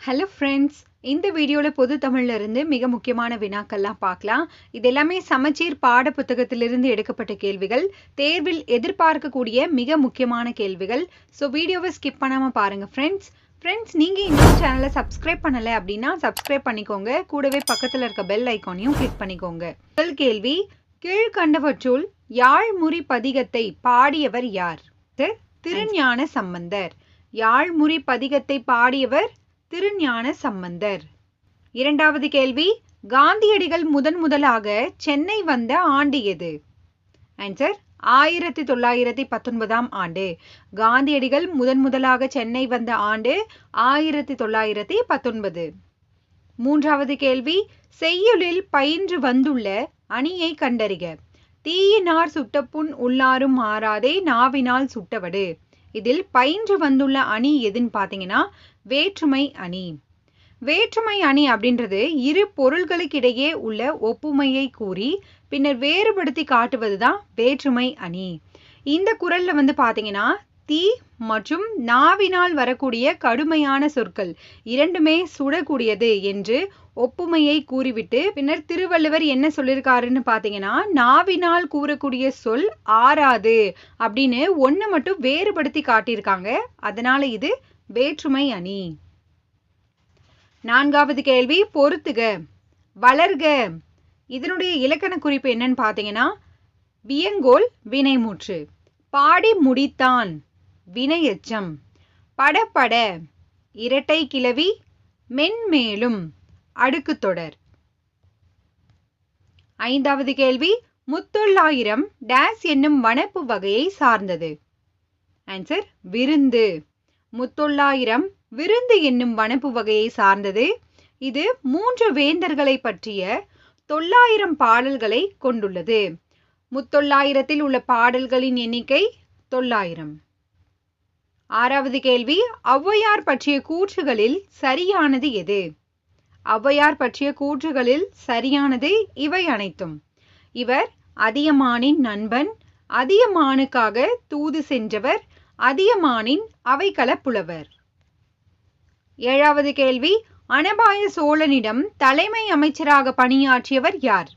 Hello friends, இந்த வீடியோவில் பொது தமிழ்ல இருந்து மிக முக்கியமான வினாக்கள்லாம் பார்க்கலாம். இது எல்லாமே சமச்சீர் பாட புத்தகத்திலிருந்து எடுக்கப்பட்ட கேள்விகள், தேர்வில் எதிர்பார்க்கக்கூடிய மிக முக்கியமான கேள்விகள். ஸோ வீடியோவை ஸ்கிப் பண்ணாமல் பாருங்கள் ஃப்ரெண்ட்ஸ் நீங்கள் இன்னும் சேனலை சப்ஸ்கிரைப் பண்ணலை அப்படின்னா சப்ஸ்கிரைப் பண்ணிக்கோங்க. கூடவே பக்கத்தில் இருக்க பெல் ஐக்கானையும் கிளிக் பண்ணிக்கோங்க. முதல் கேள்வி, கீழ்கண்டவற்றுள் யாழ்முறி பதிகத்தை பாடியவர் யார்? திருஞான சம்பந்தர். யாழ்முறி பதிகத்தை பாடியவர் திருஞான சம்பந்தர். இரண்டாவது கேள்வி, காந்தியடிகள் முதலாக சென்னை வந்த ஆண்டு எது? ஆன்சர் 1919 ஆண்டு. காந்தியடிகள் முதலாக சென்னை வந்த ஆண்டு 1919. மூன்றாவது கேள்வி, செய்யுளில் பயின்று வந்துள்ள அணியை கண்டறிக. தீயினார் சுட்டப்புண் உள்ளாரும் மாறாதே நாவினால் சுட்டவடு. இதில் பயின்று வந்துள்ள அணி எதுன்னு பார்த்தீங்கன்னா வேற்றுமை அணி. வேற்றுமை அணி அப்படின்றது இரு பொருள்களுக்கிடையே உள்ள ஒப்புமையை கூறி பின்னர் வேறுபடுத்தி காட்டுவதுதான் வேற்றுமை அணி. இந்த குறள்ல பார்த்தீங்கன்னா தீ மற்றும் நாவினால் வரக்கூடிய கடுமையான சொற்கள் இரண்டுமே சுடக்கூடியது என்று ஒப்புமையை கூறிவிட்டு பின்னர் திருவள்ளுவர் என்ன சொல்லியிருக்காருன்னு பார்த்தீங்கன்னா, நாவினால் கூறக்கூடிய சொல் ஆறாது அப்படின்னு ஒன்று மட்டும் வேறுபடுத்தி காட்டியிருக்காங்க. அதனால இது வேற்றுமை அணி. நான்காவது கேள்வி, பொறுத்துக. வளர்க இதனுடைய இலக்கண குறிப்பு என்னன்னு பார்த்தீங்கன்னா, வியங்கோல் வினைமுற்று. பாடி முடித்தான் வினையெச்சம். படபட இரட்டை கிளவி மென்மேலும் அடுக்கு தொடர். ஐந்தாவது கேள்வி, முத்தொள்ளாயிரம் டேஸ் என்னும் வனப்பு வகையை சார்ந்தது? ஆன்சர் விருந்து. முத்தொள்ளாயிரம் விருந்து என்னும் வனப்பு வகையை சார்ந்தது. இது 3 வேந்தர்களை பற்றிய 900 பாடல்களை கொண்டுள்ளது. முத்தொள்ளாயிரத்தில் உள்ள பாடல்களின் எண்ணிக்கை 900. ஆறாவது கேள்வி, ஔவையார் பற்றிய கூற்றுகளில் சரியானது எது? ஔவையார் பற்றிய கூற்றுகளில் சரியானது இவை அனைத்தும். இவர் அதியமானின் நண்பன், அதியமானுக்காக தூது சென்றவர், அதியமானின் அவைக்கள புலவர். ஏழாவது கேள்வி, அனபாய சோழனிடம் தலைமை அமைச்சராக பணியாற்றியவர் யார்?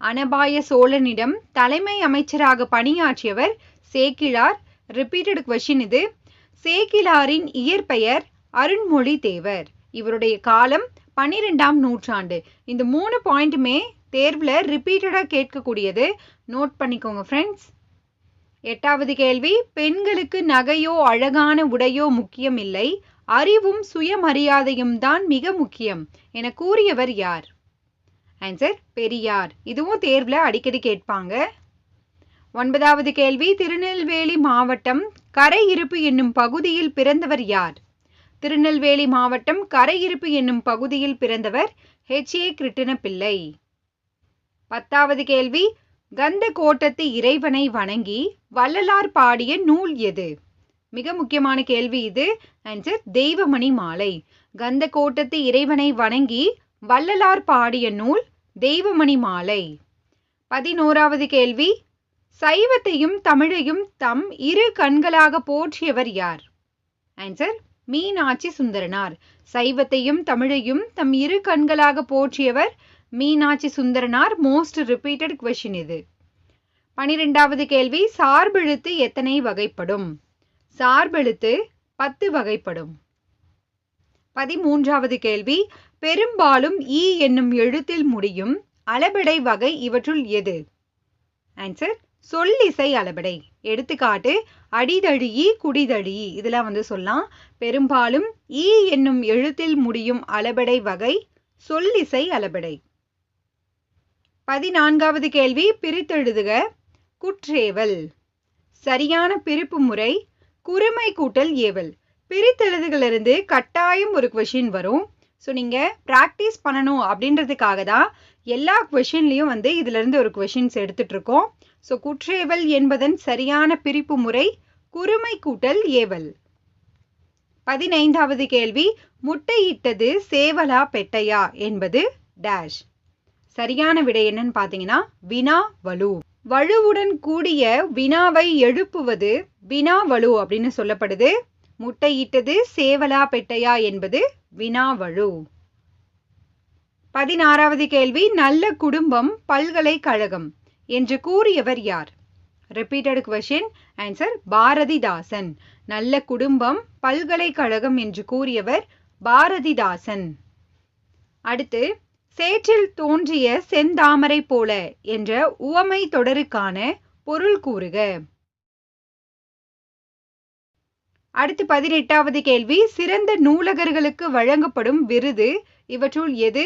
அனபாய சோழனிடம் தலைமை அமைச்சராக பணியாற்றியவர் சேக்கிழார். ரிப்பீட்டட் கொஸ்டின் இது. சேக்கிழாரின் இயற்பெயர் அருண்மொழி தேவர். இவருடைய காலம் 12ஆம் நூற்றாண்டு. இந்த 3 பாயிண்ட்டுமே தேர்வுல ரிப்பீட்டடா கேட்கக்கூடியது. நோட் பண்ணிக்கோங்க ஃப்ரெண்ட்ஸ். எட்டாவது கேள்வி, பெண்களுக்கு நகையோ அழகான உடையோ முக்கியம் இல்லை, அறிவும் சுயமரியாதையும் தான் மிக முக்கியம் என கூறியவர் யார்? ஆன்சர் பெரியார். இதுவும் தேர்வுல அடிக்கடி கேட்பாங்க. ஒன்பதாவது கேள்வி, திருநெல்வேலி மாவட்டம் கரையிருப்பு என்னும் பகுதியில் பிறந்தவர் யார்? திருநெல்வேலி மாவட்டம் கரையிருப்பு என்னும் பகுதியில் பிறந்தவர் H.A. கிருட்டிணப்பிள்ளை. 10வது கேள்வி, கந்த கோட்டத்து இறைவனை வணங்கி வள்ளலார் பாடிய நூல் எது? மிக முக்கியமான கேள்வி இது. ஆன்சர் தெய்வமணி மாலை. கந்த கோட்டத்து இறைவனை வணங்கி வள்ளலார் பாடிய நூல் தெய்வமணி மாலை. 11வது கேள்வி, சைவத்தையும் தமிழையும் தம் இரு கண்களாக போற்றியவர் யார்? ஆன்சர் மீனாட்சி சுந்தரனார். சைவத்தையும் தமிழையும் தம் இரு கண்களாக போற்றியவர் Meenakshi Sundaranar. Most repeated question இது. 12வது கேள்வி, சார்பெழுத்து எத்தனை வகைப்படும்? சார்பெழுத்து 10 வகைப்படும். 13வது கேள்வி, பெரும்பாலும் ஈ என்னும் எழுத்தில் முடியும் அளபெடை வகை இவற்றுள் எது? ஆன்சர் சொல்லிசை அளபெடை. எடுத்துக்காட்டு அடிதழி குடிதழி. இதெல்லாம் சொல்லலாம். பெரும்பாலும் ஈ என்னும் எழுத்தில் முடியும் அளபெடை வகை சொல்லிசை அளபெடை. 14வது கேள்வி, பிரித்தெழுதுக. குற்றேவல். சரியான பிரிப்பு முறை குறுமை கூட்டல் ஏவல். பிரித்தெழுதுகளிலிருந்து கட்டாயம் ஒரு கொஸ்டின் வரும். ஸோ நீங்கள் ப்ராக்டிஸ் பண்ணணும் அப்படின்றதுக்காக தான் எல்லா கொஸ்டின்லையும் இதுல இருந்து ஒரு கொஸ்டின்ஸ் எடுத்துட்டு இருக்கோம். ஸோ குற்றேவல் என்பதன் சரியான பிரிப்பு முறை குறுமை கூட்டல் ஏவல். 15வது கேள்வி, முட்டையிட்டது சேவலா பெட்டையா என்பது டேஷ். சரியான விடை என்னன்னு பார்த்தீங்கன்னா வினா வலு. வலுவுடன் கூடிய வினாவை எழுப்புவது வினா வலு அப்படின்னு சொல்லப்படுது. முட்டையிட்டது சேவலா பெட்டையா என்பது வினாவழு. 16வது கேள்வி, நல்ல குடும்பம் பல்கலைக்கழகம் என்று கூறியவர் யார்? Repeated question. ஆன்சர் பாரதிதாசன். நல்ல குடும்பம் பல்கலைக்கழகம் என்று கூறியவர் பாரதிதாசன். அடுத்து, சேற்றில் தோன்றிய செந்தாமரை போல என்ற உவமை தொடருக்கான பொருள் கூறுக. அடுத்து 18வது கேள்வி, சிறந்த நூலகர்களுக்கு வழங்கப்படும் விருது இவற்றுள் எது?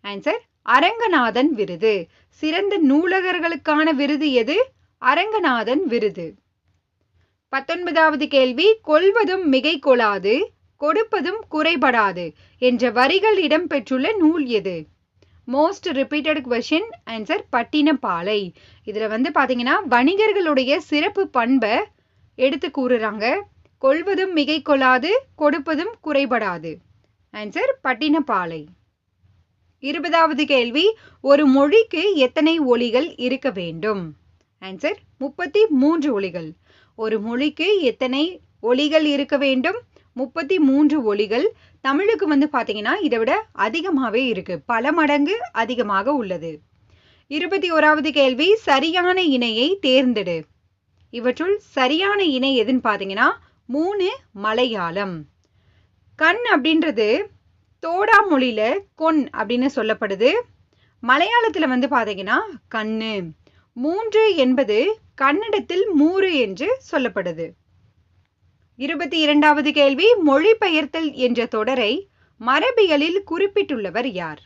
ஆன்சர் அரங்கநாதன் விருது. சிறந்த நூலகர்களுக்கான விருது எது? அரங்கநாதன் விருது. 19வது கேள்வி, கொள்வதும் மிகை கொள்ளாது கொடுப்பதும் குறைபடாது என்ற வரிகள் இடம்பெற்றுள்ள நூல் எது? Most repeated question. Answer Pattinappalai. இதுல பாத்தீங்கன்னா வணிகர்களுடைய சிறப்பு பண்பை எடுத்து கூறுறாங்க. கொள்வதும் மிகை கொள்ளாது கொடுப்பதும் குறைபடாது. ஆன்சர் பட்டினப்பாலை. 20வது கேள்வி, ஒரு மொழிக்கு எத்தனை ஒலிகள் இருக்க வேண்டும்? ஆன்சர் 33 ஒலிகள். ஒரு மொழிக்கு எத்தனை ஒலிகள் இருக்க வேண்டும்? 33 ஒலிகள். தமிழுக்கு பாத்தீங்கன்னா இதை விட அதிகமாவே இருக்கு, பல மடங்கு அதிகமாக உள்ளது. 21வது கேள்வி, சரியான இணையை தேர்ந்தெடு. இவற்றுள் சரியான இணை எதுன்னு பாத்தீங்கன்னா 3 மலையாளம். கண் அப்படின்றது தோடா மொழியில கொன் அப்படின்னு சொல்லப்படுது. மலையாளத்துல பாத்தீங்கன்னா கண்ணு. 3 என்பது கன்னடத்தில் 3 என்று சொல்லப்படுது. 22வது கேள்வி, மொழிபெயர்த்தல் என்ற தொடரை மரபியலில் குறிப்பிட்டுள்ளவர் யார்?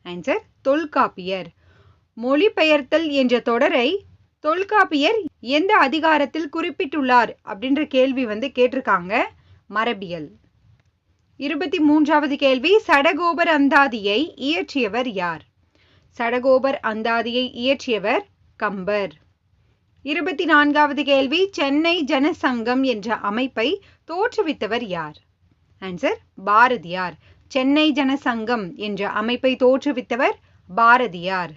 ஆன்சர் தொல்காப்பியர். மொழிபெயர்த்தல் என்ற தொடரை தொல்காப்பியர் எந்த அதிகாரத்தில் குறிப்பிட்டுள்ளார் அப்படின்ற கேள்வி கேட்டிருக்காங்க. மரபியல். 23வது கேள்வி, சடகோபர் அந்தாதியை இயற்றியவர் யார்? சடகோபர் அந்தாதியை இயற்றியவர் கம்பர். 24வது கேள்வி, சென்னை ஜனசங்கம் என்ற அமைப்பை தோற்றுவித்தவர் யார்? ஆன்சர் பாரதியார். சென்னை ஜனசங்கம் என்ற அமைப்பை தோற்றுவித்தவர் பாரதியார்.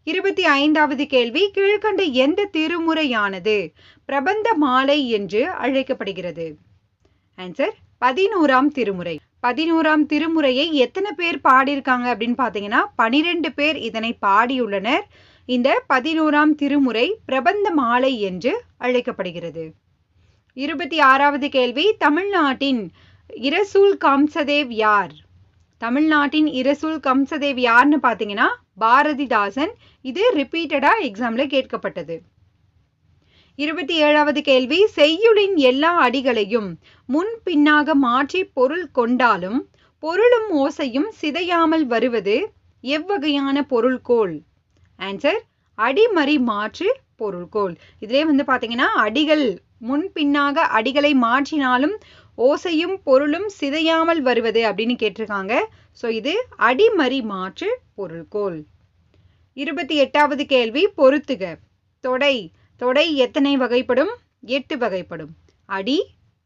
25வது கேள்வி, கீழ்கண்ட எந்த திருமுறையானது பிரபந்த மாலை என்று அழைக்கப்படுகிறது? ஆன்சர் 11ஆம் திருமுறை. 11ஆம் திருமுறையை எத்தனை பேர் பாடியிருக்காங்க அப்படின்னு பாத்தீங்கன்னா 12 பேர் இதனை பாடியுள்ளனர். இந்த 11ஆம் திருமுறை பிரபந்த மாலை என்று அழைக்கப்படுகிறது. 26வது கேள்வி, தமிழ்நாட்டின் இரசூல் கம்சதேவ் யார்? தமிழ்நாட்டின் இரசூல் கம்சதேவ் யார்னு பாத்தீங்கன்னா பாரதிதாசன். இது ரிப்பீட்டடா எக்ஸாம்ல கேட்கப்பட்டது. 27வது கேள்வி, செய்யுளின் எல்லா அடிகளையும் முன் பின்னாக மாற்றி பொருள் கொண்டாலும் பொருளும் ஓசையும் சிதையாமல் வருவது எவ்வகையான பொருள்கோள்? ஆன்சர் அடிமறி மாற்று பொருள்கோள். இதுலயே பாத்தீங்கன்னா அடிகள் முன் பின்னாக அடிகளை மாற்றினாலும் ஓசையும் பொருளும் சிதையாமல் வருவது அப்படின்னு கேட்டிருக்காங்க. சோ இது அடிமறி மாற்று பொருள்கோள். 28வது கேள்வி, பொறுத்துக. தொடை. தொடை எத்தனை வகைப்படும்? 8 வகைப்படும். அடி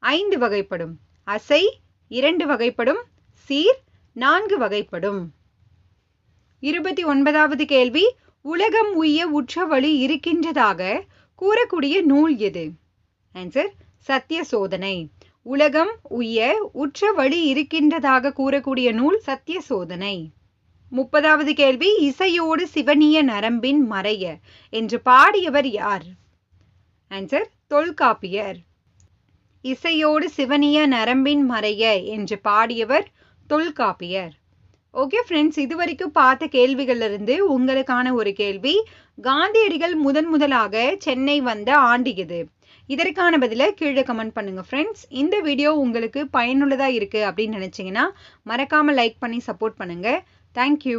5 வகைப்படும். அசை 2 வகைப்படும். சீர் 4 வகைப்படும். 29வது கேள்வி, உலகம் உய்ய உற்ற வழி இருக்கின்றதாக கூறக்கூடிய நூல் எது? ஆன்சர் சத்திய சோதனை. உலகம் உய்ய உற்ற வழி இருக்கின்றதாக கூறக்கூடிய நூல் சத்திய சோதனை. 30வது கேள்வி, இசையோடு சிவனிய நரம்பின் மறைய என்று பாடியவர் யார்? ஆன்சர் தொல்காப்பியர். இசையோடு சிவனிய நரம்பின் மறைய என்று பாடியவர் தொல்காப்பியர். ஓகே ஃப்ரெண்ட்ஸ், இதுவரைக்கும் பார்த்த கேள்விகள்ல இருந்து உங்களுக்கான ஒரு கேள்வி, காந்தியடிகள் முதலாக சென்னை வந்த ஆண்டு எது? இதற்கான பதில கீழே கமெண்ட் பண்ணுங்க ஃப்ரெண்ட்ஸ். இந்த வீடியோ உங்களுக்கு பயனுள்ளதா இருக்கு அப்படின்னு நினைச்சீங்கன்னா மறக்காம லைக் பண்ணி சப்போர்ட் பண்ணுங்க. தேங்க்யூ.